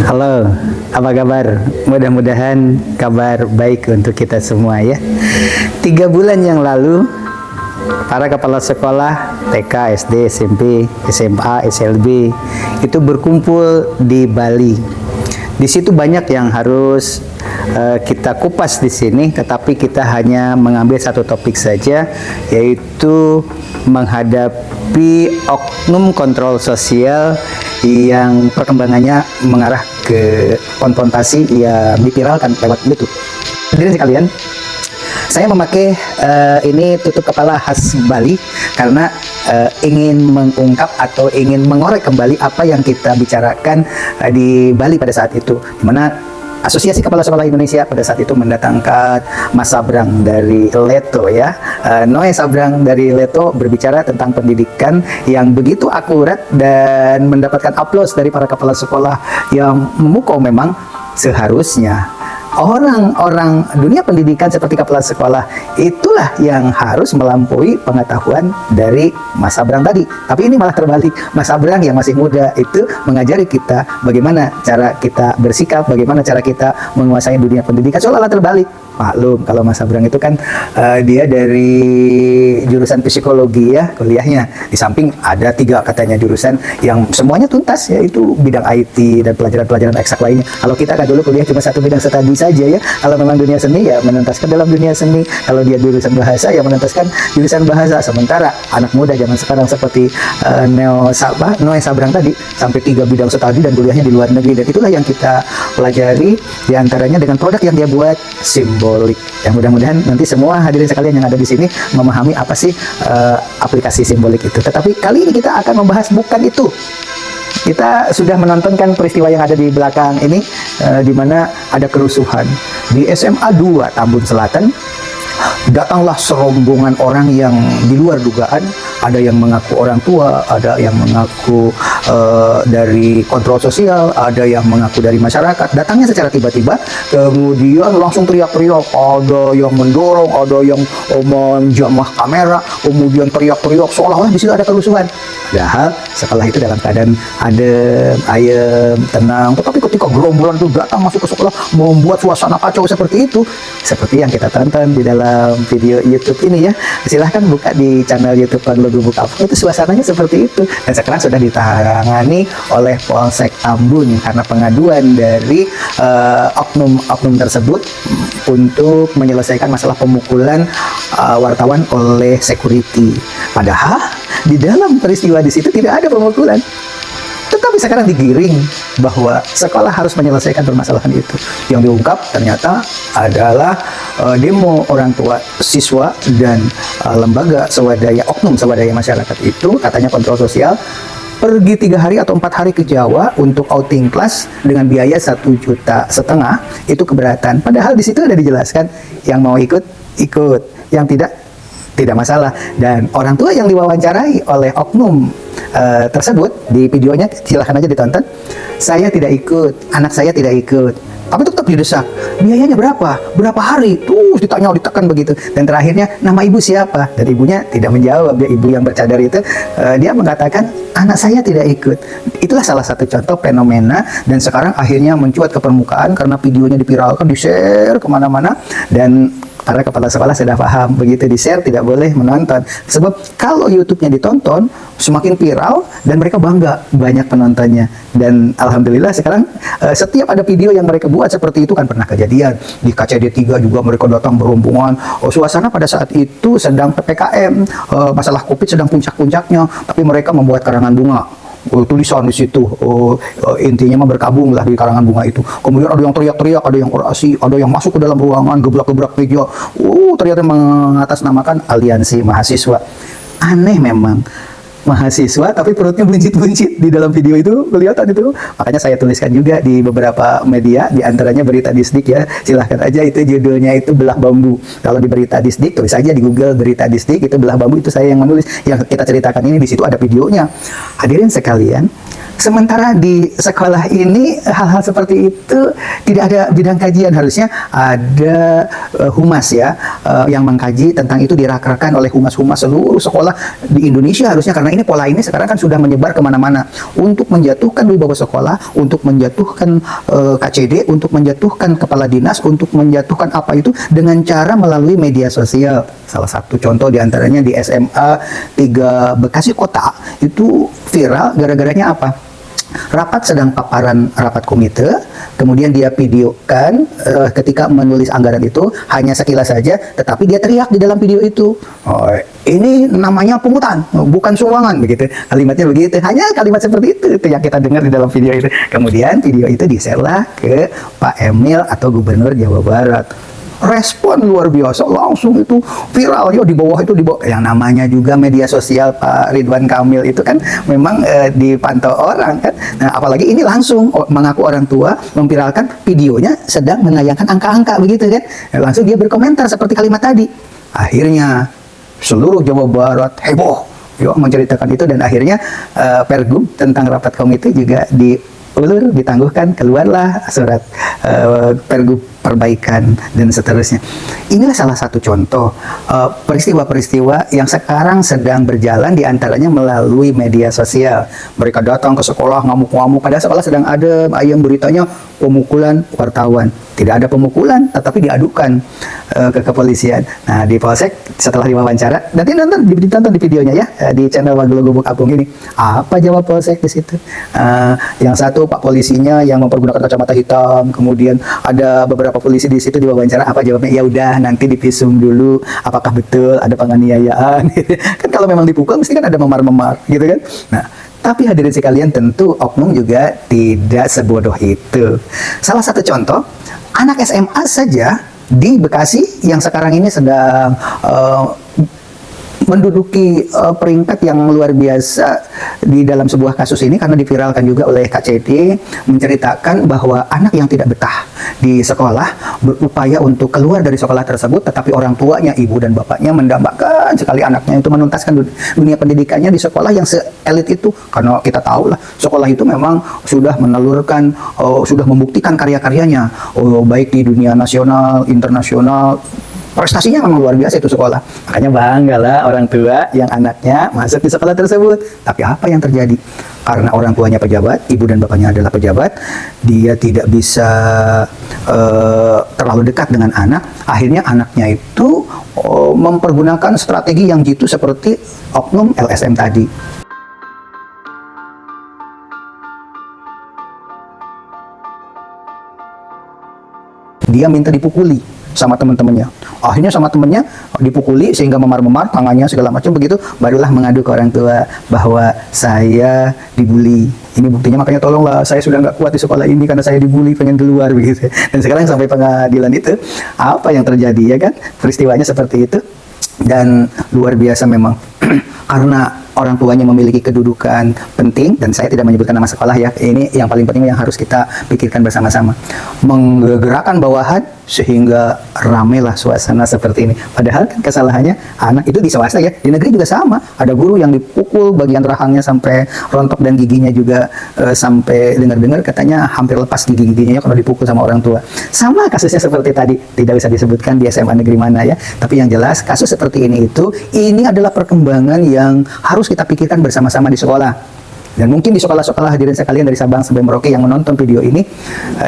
Halo, apa kabar? Mudah-mudahan kabar baik untuk kita semua ya. 3 bulan yang lalu, para kepala sekolah TK, SD, SMP, SMA, SLB itu berkumpul di Bali. Di situ banyak yang harus kita kupas di sini, tetapi kita hanya mengambil satu topik saja, yaitu menghadapi oknum kontrol sosial yang perkembangannya mengarah ke konfrontasi yang dipiralkan lewat YouTube. Hadirin sekalian, saya memakai ini tutup kepala khas Bali karena ingin mengungkap atau ingin mengorek kembali apa yang kita bicarakan di Bali pada saat itu, di mana Asosiasi Kepala Sekolah Indonesia pada saat itu mendatangkan Mas Sabrang dari Leto ya. Noe Sabrang dari Leto berbicara tentang pendidikan yang begitu akurat dan mendapatkan aplaus dari para kepala sekolah yang memukau. Memang seharusnya orang-orang dunia pendidikan seperti kepala sekolah itulah yang harus melampaui pengetahuan dari Mas Sabrang tadi. Tapi ini malah terbalik. Mas Sabrang yang masih muda itu mengajari kita bagaimana cara kita bersikap, bagaimana cara kita menguasai dunia pendidikan, seolah-olah terbalik. Maklum, kalau Mas Sabrang itu kan dia dari jurusan psikologi ya kuliahnya. Di samping ada 3 katanya jurusan yang semuanya tuntas, yaitu bidang IT dan pelajaran-pelajaran eksak lainnya. Kalau kita kan dulu kuliah cuma satu bidang studi saja ya. Kalau memang dunia seni ya menuntaskan dalam dunia seni. Kalau dia jurusan bahasa ya menuntaskan jurusan bahasa. Sementara anak muda zaman sekarang seperti Noe Sabrang tadi sampai 3 bidang studi dan kuliahnya di luar negeri. Dan itulah yang kita pelajari diantaranya dengan produk yang dia buat, simbolik. Yang mudah-mudahan nanti semua hadirin sekalian yang ada di sini memahami apa sih aplikasi simbolik itu. Tetapi kali ini kita akan membahas bukan itu. Kita sudah menontonkan peristiwa yang ada di belakang ini, di mana ada kerusuhan di SMA 2 Tambun Selatan. Datanglah serombongan orang yang di luar dugaan. Ada yang mengaku orang tua, ada yang mengaku dari kontrol sosial, ada yang mengaku dari masyarakat. Datangnya secara tiba-tiba, kemudian langsung teriak-teriak. Ada yang mendorong, ada yang menjamah kamera, kemudian teriak-teriak seolah-olah di situ ada kerusuhan. Padahal setelah itu dalam keadaan adem, ayem, tenang. Tetapi ketika gerombolan itu datang masuk ke sekolah, membuat suasana kacau seperti itu, seperti yang kita tonton di dalam video YouTube ini ya. Silahkan buka di channel YouTube Paglo Gubuk Apung, itu suasananya seperti itu. Dan sekarang sudah ditangani oleh Polsek Tambun karena pengaduan dari oknum-oknum tersebut untuk menyelesaikan masalah pemukulan wartawan oleh security. Padahal di dalam peristiwa di situ tidak ada pemukulan. Tetapi sekarang digiring bahwa sekolah harus menyelesaikan permasalahan itu. Yang diungkap ternyata adalah demo orang tua siswa dan lembaga swadaya, oknum swadaya masyarakat itu, katanya kontrol sosial, pergi 3 hari atau 4 hari ke Jawa untuk outing kelas dengan biaya 1,5 juta, itu keberatan. Padahal di situ ada dijelaskan yang mau ikut, yang tidak masalah. Dan orang tua yang diwawancarai oleh oknum tersebut, di videonya silahkan aja ditonton, saya tidak ikut, anak saya tidak ikut, tapi tetap didesak, biayanya berapa hari, terus ditanya, ditekan begitu. Dan terakhirnya, nama ibu siapa? Dan ibunya tidak menjawab. Ya, ibu yang bercadar itu dia mengatakan anak saya tidak ikut. Itulah salah satu contoh fenomena, dan sekarang akhirnya mencuat ke permukaan karena videonya dipiralkan, di-share kemana-mana. Dan para kepala sekolah sudah paham, begitu di-share tidak boleh menonton. Sebab kalau YouTube-nya ditonton, semakin viral dan mereka bangga banyak penontonnya. Dan alhamdulillah sekarang setiap ada video yang mereka buat seperti itu, kan pernah kejadian di KCD 3 juga mereka datang berombongan. Suasana pada saat itu sedang PPKM, masalah Covid sedang puncak-puncaknya, tapi mereka membuat karangan bunga. Tulisan di situ, intinya mah berkabunglah di karangan bunga itu. Kemudian ada yang teriak-teriak, ada yang orasi, ada yang masuk ke dalam ruangan, gebrak-gebrak meja. Ternyata mengatasnamakan aliansi mahasiswa. Aneh memang. Mahasiswa tapi perutnya buncit-buncit di dalam video itu, kelihatan itu. Makanya saya tuliskan juga di beberapa media, di antaranya Berita Disdik ya. Silahkan aja, itu judulnya itu Belah Bambu. Kalau di Berita Disdik, tulis aja di Google Berita Disdik, itu Belah Bambu, itu saya yang menulis. Yang kita ceritakan ini, di situ ada videonya. Hadirin sekalian, Sementara di sekolah ini hal-hal seperti itu tidak ada bidang kajian, harusnya ada humas ya yang mengkaji tentang itu, dirakerkan oleh humas-humas seluruh sekolah di Indonesia harusnya, karena ini pola ini sekarang kan sudah menyebar kemana-mana untuk menjatuhkan wibawa sekolah, untuk menjatuhkan KCD, untuk menjatuhkan kepala dinas, untuk menjatuhkan apa itu dengan cara melalui media sosial. Salah satu contoh diantaranya di SMA 3 Bekasi Kota itu viral gara-garanya apa? Rapat sedang paparan rapat komite, kemudian dia videokan ketika menulis anggaran itu hanya sekilas saja, tetapi dia teriak di dalam video itu, oh, ini namanya pungutan, bukan sumbangan, begitu. Kalimatnya begitu, hanya kalimat seperti itu yang kita dengar di dalam video itu. Kemudian video itu di-share lah ke Pak Emil atau Gubernur Jawa Barat. Respon luar biasa, langsung itu viral ya, di bawah itu, di bawah yang namanya juga media sosial Pak Ridwan Kamil itu kan memang dipantau orang kan. Nah, apalagi ini langsung mengaku orang tua memviralkan videonya sedang menayangkan angka-angka begitu kan. Nah, langsung dia berkomentar seperti kalimat tadi. Akhirnya seluruh Jawa Barat heboh ya menceritakan itu, dan akhirnya Pergub tentang rapat komite juga diulur, ditangguhkan, keluarlah surat Pergub perbaikan dan seterusnya. Inilah salah satu contoh peristiwa-peristiwa yang sekarang sedang berjalan, diantaranya melalui media sosial. Mereka datang ke sekolah ngamuk-ngamuk, padahal sekolah sedang ada ayam beritanya pemukulan wartawan. Tidak ada pemukulan, tetapi diadukan ke kepolisian. Nah, di Polsek setelah diwawancara, nanti ditonton di videonya ya di channel Wagelo Gubuk Apung ini. Apa jawab Polsek di situ? Yang satu Pak polisinya yang mempergunakan kacamata hitam, kemudian ada beberapa polisi di situ diwawancara, apa jawabnya? Ya udah nanti divisum dulu apakah betul ada penganiayaan. Kan kalau memang dipukul mesti kan ada memar-memar gitu kan. Nah, tapi hadirin sekalian, tentu oknum juga tidak sebodoh itu. Salah satu contoh, anak SMA saja di Bekasi yang sekarang ini sedang menduduki peringkat yang luar biasa di dalam sebuah kasus ini, karena diviralkan juga oleh KCD, menceritakan bahwa anak yang tidak betah di sekolah berupaya untuk keluar dari sekolah tersebut, tetapi orang tuanya, ibu dan bapaknya mendambakan sekali anaknya itu menuntaskan dunia pendidikannya di sekolah yang se-elit itu, karena kita tahu lah sekolah itu memang sudah menelurkan, sudah membuktikan karya-karyanya, baik di dunia nasional, internasional. Prestasinya memang luar biasa itu sekolah. Makanya bangga lah orang tua yang anaknya masuk di sekolah tersebut. Tapi apa yang terjadi? Karena orang tuanya pejabat, ibu dan bapaknya adalah pejabat, dia tidak bisa terlalu dekat dengan anak. Akhirnya anaknya itu mempergunakan strategi yang jitu seperti oknum LSM tadi. Dia minta dipukuli sama teman-temannya. Akhirnya sama temannya dipukuli sehingga memar-memar tangannya segala macam begitu, barulah mengadu ke orang tua bahwa saya dibully. Ini buktinya, makanya tolonglah, saya sudah nggak kuat di sekolah ini karena saya dibully, pengen keluar begitu. Dan sekarang sampai pengadilan itu, apa yang terjadi ya kan? Peristiwanya seperti itu. Dan luar biasa memang karena orang tuanya memiliki kedudukan penting, dan saya tidak menyebutkan nama sekolah ya, ini yang paling penting yang harus kita pikirkan bersama-sama, menggerakkan bawahan sehingga ramailah suasana seperti ini. Padahal kan kesalahannya anak itu di swasta ya, di negeri juga sama, ada guru yang dipukul bagian rahangnya sampai rontok dan giginya juga sampai dengar-dengar katanya hampir lepas gigi-giginya kalau dipukul sama orang tua. Sama kasusnya seperti tadi, tidak bisa disebutkan di SMA negeri mana ya, tapi yang jelas kasus seperti ini adalah perkembangan yang harus kita pikirkan bersama-sama di sekolah. Dan mungkin di sekolah-sekolah hadirin sekalian dari Sabang sampai Merauke yang menonton video ini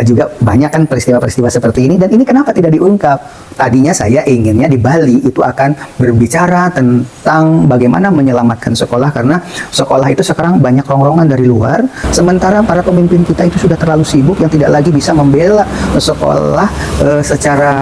juga banyak kan peristiwa-peristiwa seperti ini, dan ini kenapa tidak diungkap? Tadinya saya inginnya di Bali itu akan berbicara tentang bagaimana menyelamatkan sekolah, karena sekolah itu sekarang banyak rongrongan dari luar, sementara para pemimpin kita itu sudah terlalu sibuk yang tidak lagi bisa membela sekolah secara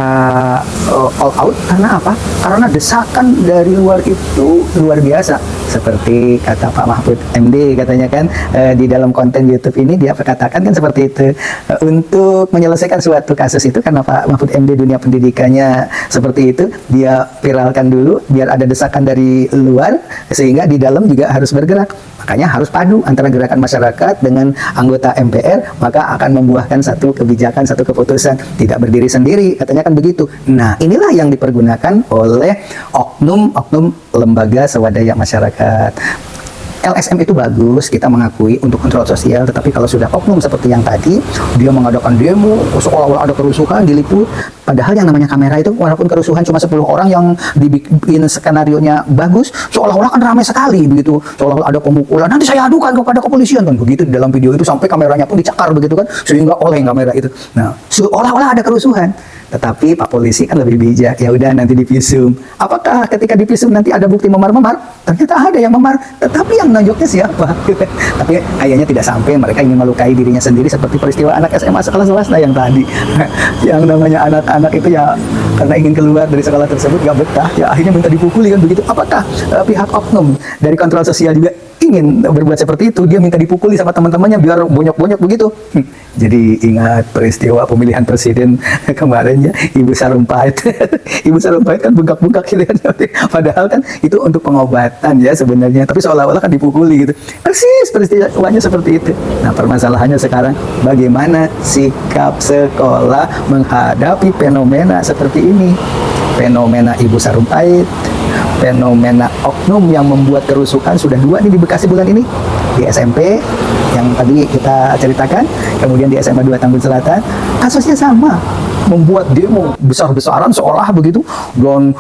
all out. Karena apa? Karena desakan dari luar itu luar biasa. Seperti kata Pak Mahfud MD katanya kan di dalam konten YouTube ini, dia katakan kan seperti itu, untuk menyelesaikan suatu kasus itu karena Pak Mahfud MD dunia pendidikannya seperti itu, dia viralkan dulu biar ada desakan dari luar, sehingga di dalam juga harus bergerak. Makanya harus padu antara gerakan masyarakat dengan anggota MPR, maka akan membuahkan satu kebijakan, satu keputusan, tidak berdiri sendiri, katanya kan begitu. Nah, inilah yang dipergunakan oleh oknum-oknum lembaga swadaya masyarakat. LSM itu bagus, kita mengakui untuk kontrol sosial, tetapi kalau sudah oknum seperti yang tadi, dia mengadakan demo, seolah-olah ada kerusuhan, diliput, padahal yang namanya kamera itu, walaupun kerusuhan cuma 10 orang yang dibikin skenario-nya bagus, seolah-olah kan ramai sekali begitu, seolah-olah ada pemukulan, nanti saya adukan kepada kepolisian kan begitu. Di dalam video itu sampai kameranya pun dicakar begitu kan, sehingga oleng kamera itu. Nah, seolah-olah ada kerusuhan. Tetapi Pak Polisi kan lebih bijak, ya udah nanti divisum. Apakah ketika divisum nanti ada bukti memar-memar? Ternyata ada yang memar, tetapi yang nunjuknya siapa? Tapi kayaknya tidak sampai, mereka ingin melukai dirinya sendiri seperti peristiwa anak SMA sekolah swasta yang tadi. Yang namanya anak-anak itu ya karena ingin keluar dari sekolah tersebut gak betah, ya akhirnya minta dipukuli kan begitu. Apakah pihak oknum dari kontrol sosial juga ingin berbuat seperti itu? Dia minta dipukuli sama teman-temannya biar bonyok-bonyok begitu. Jadi ingat peristiwa pemilihan presiden kemarin ya, Ibu Sarumpait. Ibu Sarumpait kan bengkak-bengkak gitu kan. Padahal kan itu untuk pengobatan ya sebenarnya, tapi seolah-olah kan dipukuli gitu. Persis peristiwanya seperti itu. Nah, permasalahannya sekarang bagaimana sikap sekolah menghadapi fenomena seperti ini. Fenomena Ibu Sarumpait, fenomena oknum yang membuat kerusuhan sudah 2 nih di Bekasi bulan ini, di SMP yang tadi kita ceritakan, kemudian di SMA 2 Tambun Selatan kasusnya sama, membuat demo besar-besaran seolah begitu, dan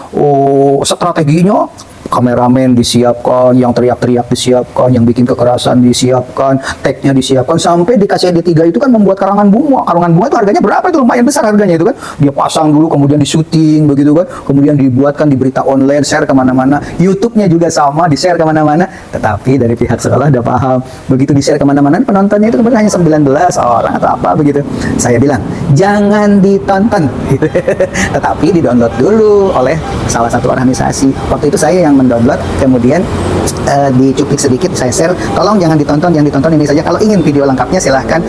strateginya kameramen disiapkan, yang teriak-teriak disiapkan, yang bikin kekerasan disiapkan, tag-nya disiapkan, sampai di KCD3 itu kan membuat karangan bunga. Karangan bunga itu harganya berapa? Itu lumayan besar harganya itu kan. Dia pasang dulu, kemudian di syuting begitu kan, kemudian dibuatkan di berita online, share kemana-mana. YouTube-nya juga sama, di share kemana-mana. Tetapi dari pihak sekolah udah paham, begitu di share kemana-mana, penontonnya itu kemudian hanya 19 orang atau apa begitu. Saya bilang, jangan ditonton, tetapi di-download dulu oleh salah satu organisasi. Waktu itu saya yang mendownload, kemudian dicuplik sedikit, saya share, tolong jangan ditonton, yang ditonton ini saja. Kalau ingin video lengkapnya silahkan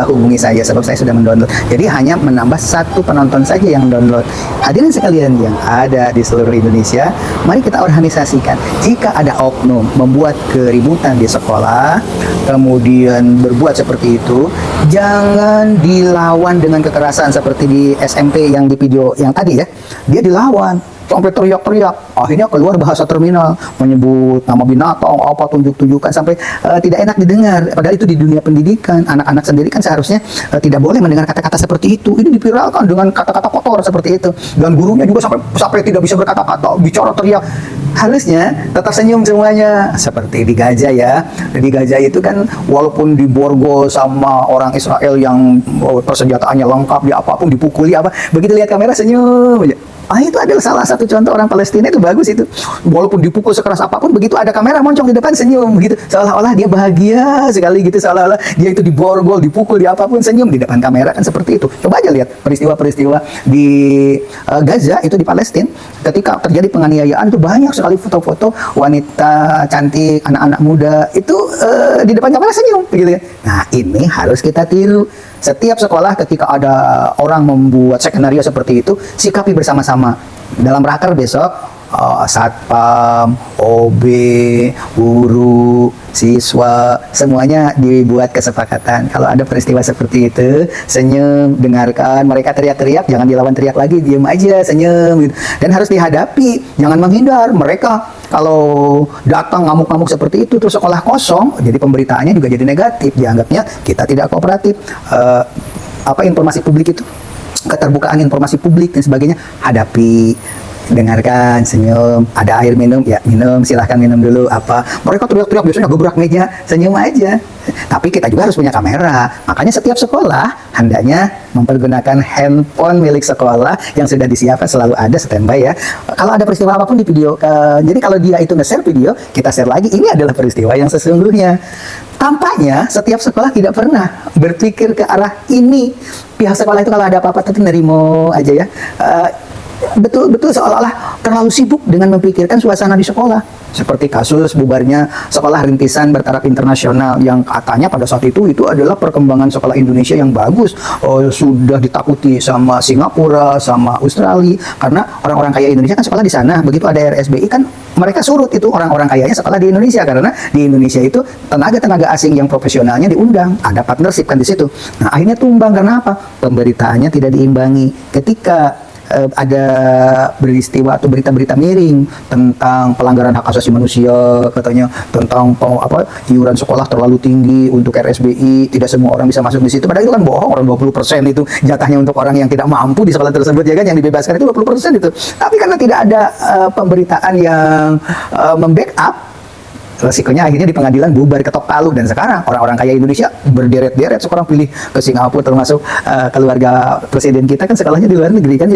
hubungi saya, sebab saya sudah mendownload. Jadi hanya menambah 1 penonton saja yang download. Hadirin sekalian yang ada di seluruh Indonesia, mari kita organisasikan. Jika ada oknum membuat keributan di sekolah, kemudian berbuat seperti itu, jangan dilawan dengan kekerasan seperti di SMP yang di video yang tadi ya. Dia dilawan sampai teriak-teriak, akhirnya keluar bahasa terminal, menyebut nama binatang, apa tunjuk-tunjukkan sampai tidak enak didengar. Padahal itu di dunia pendidikan, anak-anak sendiri kan seharusnya tidak boleh mendengar kata-kata seperti itu. Ini dipiralkan dengan kata-kata kotor seperti itu, dan gurunya juga sampai tidak bisa berkata-kata, bicara teriak. Harusnya tetap senyum semuanya, seperti di Gaza ya. Di Gaza itu kan walaupun diborgol sama orang Israel yang persenjataannya lengkap, dia apapun dipukuli apa, begitu lihat kamera senyum aja. Itu adalah salah satu contoh orang Palestina, itu bagus itu. Walaupun dipukul sekeras apapun, begitu ada kamera moncong di depan senyum gitu. Seolah-olah dia bahagia sekali gitu, seolah-olah dia itu diborgol, dipukul, di apapun senyum di depan kamera kan seperti itu. Coba aja lihat peristiwa-peristiwa di Gaza itu di Palestina, ketika terjadi penganiayaan itu banyak sekali foto-foto wanita cantik, anak-anak muda itu di depan kamera senyum gitu ya. Nah, ini harus kita tiru. Setiap sekolah ketika ada orang membuat skenario seperti itu, sikapi bersama-sama. Dalam raker besok, satpam, OB, guru, siswa, semuanya dibuat kesepakatan. Kalau ada peristiwa seperti itu, senyum, dengarkan. Mereka teriak-teriak, jangan dilawan teriak lagi, diam aja, senyum gitu. Dan harus dihadapi, jangan menghindar. Mereka kalau datang ngamuk-ngamuk seperti itu, terus sekolah kosong, jadi pemberitaannya juga jadi negatif, dianggapnya kita tidak kooperatif. Informasi publik itu, keterbukaan informasi publik dan sebagainya, hadapi, dengarkan, senyum, ada air minum, ya minum, silahkan minum dulu apa. Mereka teriak-teriak, biasanya gebrak meja, senyum aja. Tapi kita juga harus punya kamera, makanya setiap sekolah hendaknya mempergunakan handphone milik sekolah yang sudah disiapkan, selalu ada standby ya. Kalau ada peristiwa apapun di video, jadi kalau dia itu nge-share video, kita share lagi, ini adalah peristiwa yang sesungguhnya. Tampaknya setiap sekolah tidak pernah berpikir ke arah ini. Pihak sekolah itu kalau ada apa-apa itu nerimo aja ya. Betul-betul seolah-olah terlalu sibuk dengan memikirkan suasana di sekolah. Seperti kasus bubarnya sekolah rintisan bertaraf internasional yang katanya pada saat itu adalah perkembangan sekolah Indonesia yang bagus. Sudah ditakuti sama Singapura, sama Australia, karena orang-orang kaya Indonesia kan sekolah di sana. Begitu ada RSBI kan mereka surut itu orang-orang kayanya sekolah di Indonesia, karena di Indonesia itu tenaga-tenaga asing yang profesionalnya diundang, ada partnership kan di situ. Nah, akhirnya tumbang karena apa? Pemberitaannya tidak diimbangi. Ketika ada peristiwa atau berita-berita miring tentang pelanggaran hak asasi manusia, katanya tentang iuran sekolah terlalu tinggi untuk RSBI, tidak semua orang bisa masuk di situ. Padahal itu kan bohong, orang 20% itu jatahnya untuk orang yang tidak mampu di sekolah tersebut, ya kan, yang dibebaskan itu 20% itu. Tapi karena tidak ada pemberitaan yang membackup, resikonya akhirnya di pengadilan bubar, ketok palu. Dan sekarang orang-orang kaya Indonesia berderet-deret sekarang pilih ke Singapura, termasuk keluarga presiden kita kan sekolahnya di luar negeri kan.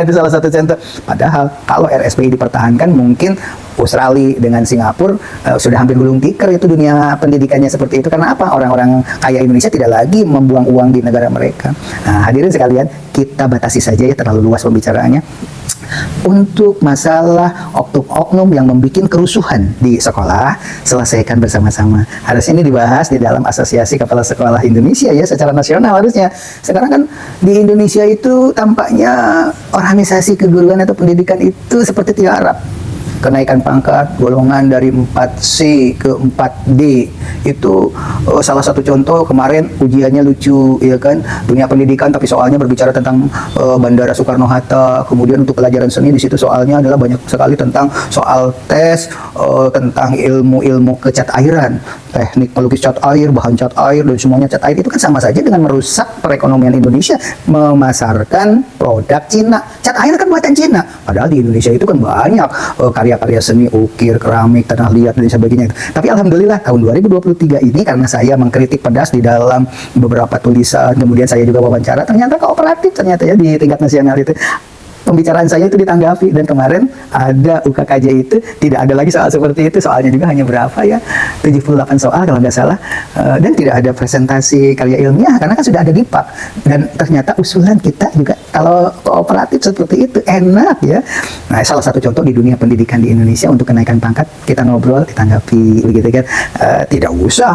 Itu salah satu contoh. Padahal kalau RSPI dipertahankan, mungkin Australia dengan Singapura sudah hampir gulung tikar itu dunia pendidikannya seperti itu. Karena apa? Orang-orang kaya Indonesia tidak lagi membuang uang di negara mereka. Nah, hadirin sekalian, kita batasi saja ya, terlalu luas pembicaraannya. Untuk masalah oknum-oknum yang membuat kerusuhan di sekolah, selesaikan bersama-sama. Harusnya ini dibahas di dalam Asosiasi Kepala Sekolah Indonesia ya, secara nasional harusnya. Sekarang kan di Indonesia itu tampaknya organisasi keguruan atau pendidikan itu seperti tiarap. Kenaikan pangkat golongan dari 4C ke 4D itu salah satu contoh. Kemarin ujiannya lucu ya kan, dunia pendidikan, tapi soalnya berbicara tentang Bandara Soekarno-Hatta. Kemudian untuk pelajaran seni di situ soalnya adalah banyak sekali tentang soal tes, tentang ilmu-ilmu kecat airan, teknik melukis cat air, bahan cat air, dan semuanya cat air. Itu kan sama saja dengan merusak perekonomian Indonesia, memasarkan produk Cina. Cat air kan buatan Cina, padahal di Indonesia itu kan banyak karya-karya seni, ukir, keramik, tanah liat, dan sebagainya. Tapi alhamdulillah tahun 2023 ini, karena saya mengkritik pedas di dalam beberapa tulisan, kemudian saya juga wawancara, ternyata kooperatif ternyata ya di tingkat nasional itu. Pembicaraan saya itu ditanggapi, dan kemarin ada UKKJ itu tidak ada lagi soal seperti itu. Soalnya juga hanya berapa ya, 78 soal kalau nggak salah, dan tidak ada presentasi karya ilmiah karena kan sudah ada DIPAK. Dan ternyata usulan kita juga kalau kooperatif seperti itu enak ya. Nah, salah satu contoh di dunia pendidikan di Indonesia untuk kenaikan pangkat, kita ngobrol ditanggapi begitu kan. Tidak usah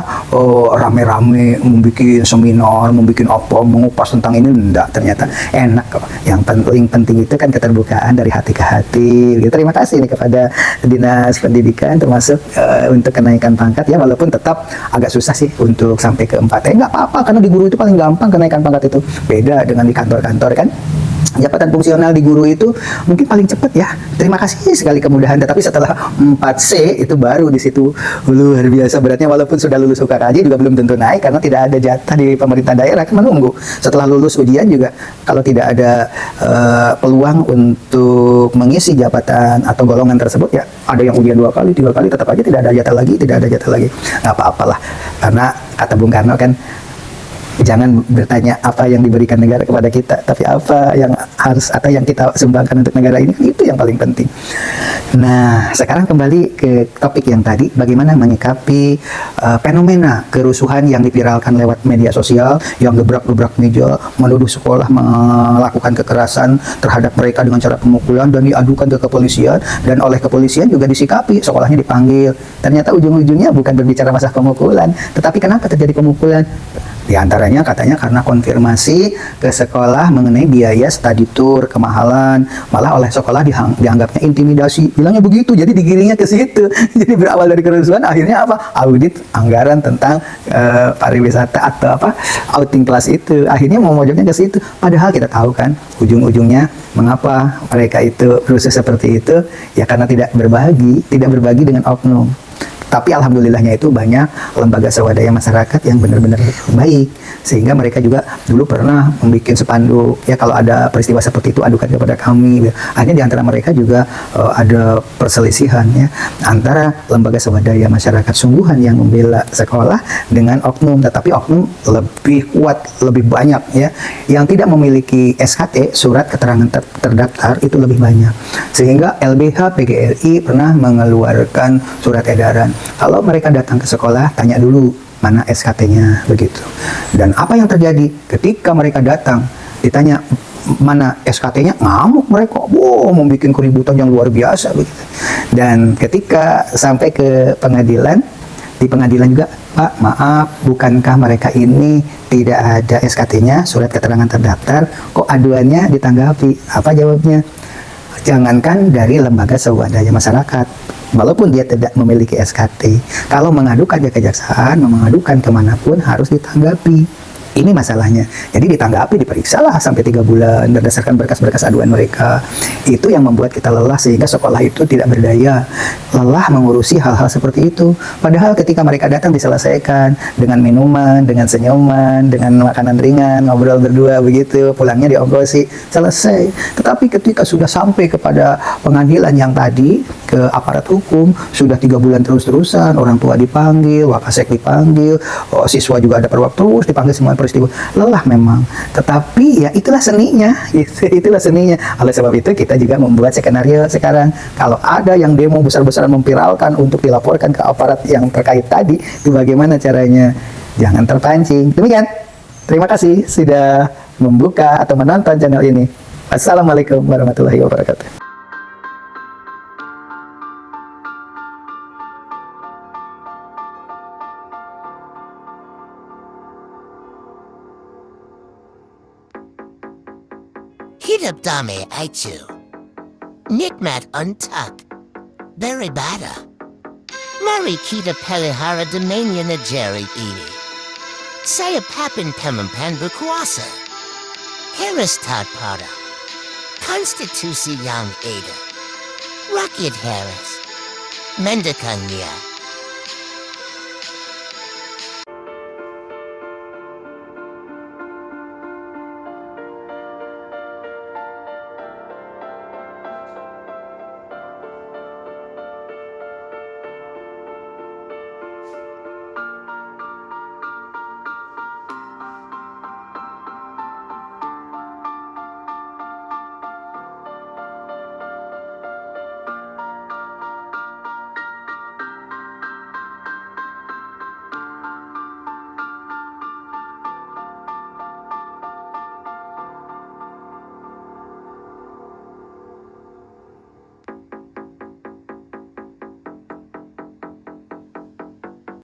rame-rame membuat seminar, membuat apa, mengupas tentang ini, enggak, ternyata enak kok. Yang paling penting itu kan keterbukaan dari hati ke hati. Terima kasih nih kepada Dinas Pendidikan, termasuk untuk kenaikan pangkat ya, walaupun tetap agak susah sih untuk sampai ke 4. Nggak apa-apa, karena di guru itu paling gampang kenaikan pangkat itu. Beda dengan di kantor-kantor kan. Jabatan fungsional di guru itu mungkin paling cepat ya. Terima kasih sekali kemudahan. Tetapi setelah 4C itu baru di situ luar biasa beratnya. Walaupun sudah lulus UKKJ juga belum tentu naik, karena tidak ada jatah di pemerintah daerah, kan menunggu. Setelah lulus ujian juga, kalau tidak ada peluang untuk mengisi jabatan atau golongan tersebut ya, ada yang ujian 2 kali, 3 kali, tetap aja tidak ada jatah lagi, tidak ada jatah lagi. Nggak apa-apalah, karena kata Bung Karno kan, jangan bertanya apa yang diberikan negara kepada kita, tapi apa yang harus atau yang kita sumbangkan untuk negara ini, itu yang paling penting. Nah, sekarang kembali ke topik yang tadi, bagaimana menyikapi fenomena kerusuhan yang diviralkan lewat media sosial, yang gebrak-gebrak meja, menuduh sekolah melakukan kekerasan terhadap mereka dengan cara pemukulan, dan diadukan ke kepolisian, dan oleh kepolisian juga disikapi, sekolahnya dipanggil. Ternyata ujung-ujungnya bukan berbicara masalah pemukulan, tetapi kenapa terjadi pemukulan? Di antaranya katanya karena konfirmasi ke sekolah mengenai biaya study tour, kemahalan, malah oleh sekolah dianggapnya intimidasi. Bilangnya begitu, jadi digiringnya ke situ. Jadi berawal dari kerusuhan, akhirnya apa? Audit anggaran tentang pariwisata atau apa? Outing kelas itu. Akhirnya mau mojoknya ke situ. Padahal kita tahu kan, ujung-ujungnya mengapa mereka itu rusuh seperti itu? Ya karena tidak berbagi dengan oknum. Tapi alhamdulillahnya itu banyak lembaga swadaya masyarakat yang benar-benar baik, sehingga mereka juga dulu pernah membuat spanduk ya, kalau ada peristiwa seperti itu adukan kepada kami. Akhirnya di antara mereka juga ada perselisihan ya antara lembaga swadaya masyarakat sungguhan yang membela sekolah dengan oknum, tetapi oknum lebih kuat, lebih banyak ya, yang tidak memiliki SKT, surat keterangan terdaftar, itu lebih banyak, sehingga LBH PGRI pernah mengeluarkan surat edaran. Kalau mereka datang ke sekolah, tanya dulu mana SKT-nya begitu. Dan apa yang terjadi ketika mereka datang, ditanya mana SKT-nya, ngamuk mereka, wow, membuat keributan yang luar biasa begitu. Dan ketika sampai ke pengadilan, di pengadilan juga, Pak, maaf, bukankah mereka ini tidak ada SKT-nya, surat keterangan terdaftar, kok aduannya ditanggapi? Apa jawabnya? Jangankan dari lembaga swadaya masyarakat, walaupun dia tidak memiliki SKT, kalau mengadukan ke kejaksaan, mengadukan kemanapun harus ditanggapi. Ini masalahnya. Jadi ditanggapi, diperiksalah sampai 3 bulan berdasarkan berkas-berkas aduan mereka. Itu yang membuat kita lelah sehingga sekolah itu tidak berdaya. Lelah mengurusi hal-hal seperti itu. Padahal ketika mereka datang diselesaikan dengan minuman, dengan senyuman, dengan makanan ringan, ngobrol berdua begitu, pulangnya diongkosi, selesai. Tetapi ketika sudah sampai kepada pengadilan yang tadi, ke aparat hukum, sudah 3 bulan terus-terusan, orang tua dipanggil, wakasek dipanggil, siswa juga ada perwak terus dipanggil semua peristiwa, lelah memang. Tetapi ya itulah seninya, gitu. Itulah seninya. Oleh sebab itu kita juga membuat skenario sekarang. Kalau ada yang demo besar-besaran memviralkan untuk dilaporkan ke aparat yang terkait tadi, itu bagaimana caranya? Jangan terpancing. Demikian. Terima kasih sudah membuka atau menonton channel ini. Assalamualaikum warahmatullahi wabarakatuh. Hidup damai aitu. Nikmat untuk beribadah. Mari kita pelihara damainya negeri ini. Saya Papin Pemimpan berkuasa. Harus taat pada konstitusi yang ada. Rakyat harus mendekannya.